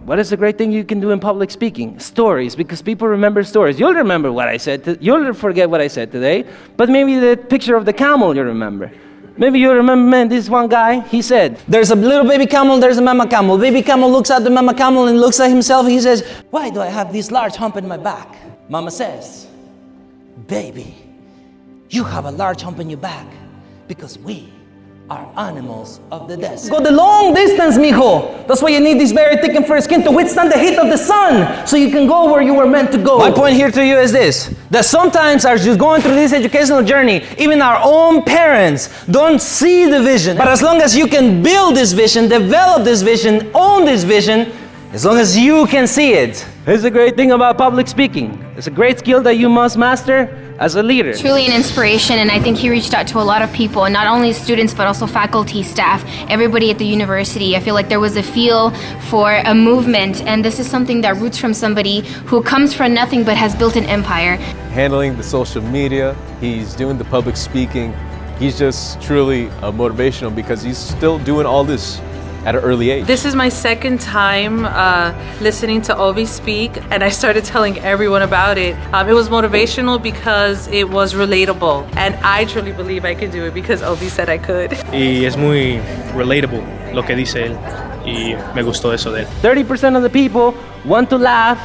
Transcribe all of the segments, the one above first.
What is the great thing you can do in public speaking? Stories, because people remember stories. You'll remember what I said, you'll forget what I said today, but maybe the picture of the camel you remember. Maybe you remember, man, this one guy, he said, there's a little baby camel, there's a mama camel. Baby camel looks at the mama camel and looks at himself, he says, why do I have this large hump in my back? Mama says, baby, you have a large hump in your back because we are animals of the desert. Go the long distance, mijo. That's why you need this very thick and fair skin to withstand the heat of the sun, so you can go where you were meant to go. My point here to you is this, that sometimes as you're going through this educational journey, even our own parents don't see the vision. But as long as you can build this vision, develop this vision, own this vision, as long as you can see it. Here's the great thing about public speaking. It's a great skill that you must master as a leader. Truly an inspiration, and I think he reached out to a lot of people, and not only students but also faculty, staff, everybody at the university. I feel like there was a feel for a movement, and this is something that roots from somebody who comes from nothing but has built an empire. Handling the social media, he's doing the public speaking. He's just truly motivational because he's still doing all this at an early age. This is my second time listening to Ovi speak, and I started telling everyone about it. It was motivational because it was relatable, and I truly believe I could do it because Ovi said I could. Y es muy relatable lo que dice él, y me gustó eso de él. 30% of the people want to laugh.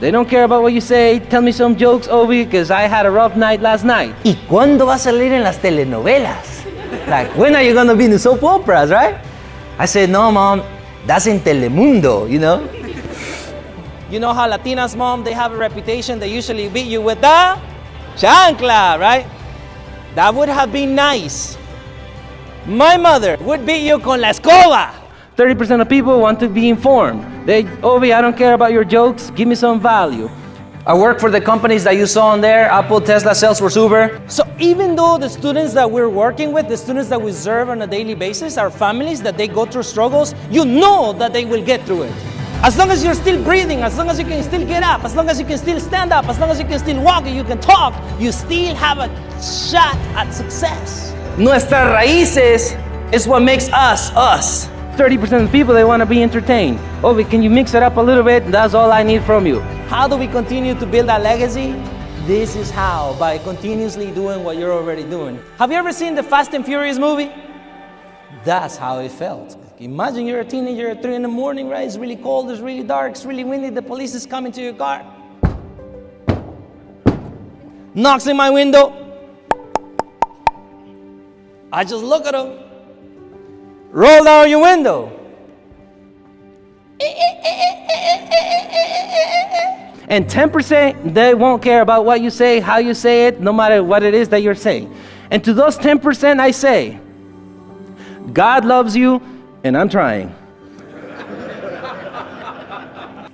They don't care about what you say. Tell me some jokes, Ovi, because I had a rough night last night. ¿Y cuándo va a salir en las telenovelas? Like, when are you going to be in the soap operas, right? I said, no, Mom, that's in Telemundo, you know? You know how Latinas, Mom, they have a reputation. They usually beat you with the chancla, right? That would have been nice. My mother would beat you con la escoba. 30% of people want to be informed. Ovi, I don't care about your jokes. Give me some value. I work for the companies that you saw on there, Apple, Tesla, Salesforce, Uber. So even though the students that we're working with, the students that we serve on a daily basis, our families, that they go through struggles, you know that they will get through it. As long as you're still breathing, as long as you can still get up, as long as you can still stand up, as long as you can still walk and you can talk, you still have a shot at success. Nuestras raíces is what makes us, us. 30% of the people, they want to be entertained. Ovi, can you mix it up a little bit? That's all I need from you. How do we continue to build that legacy? This is how, by continuously doing what you're already doing. Have you ever seen the Fast and Furious movie? That's how it felt. Imagine you're a teenager at 3 in the morning, right? It's really cold, it's really dark, it's really windy, the police is coming to your car. Knocks in my window. I just look at him. Roll down your window. And 10%, they won't care about what you say, how you say it, no matter what it is that you're saying. And to those 10%, I say, God loves you, and I'm trying.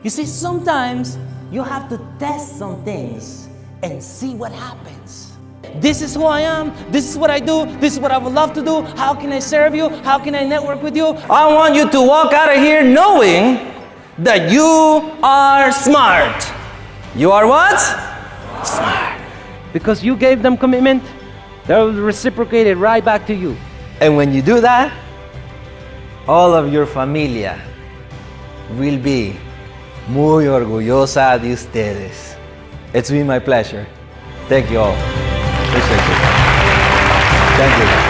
You see, sometimes you have to test some things and see what happens. This is who I am, this is what I do, this is what I would love to do, how can I serve you, how can I network with you? I want you to walk out of here knowing that you are smart. You are what? Smart. Because you gave them commitment, they'll reciprocate it right back to you. And when you do that, all of your familia will be muy orgullosa de ustedes. It's been my pleasure. Thank you all. Appreciate it. Thank you.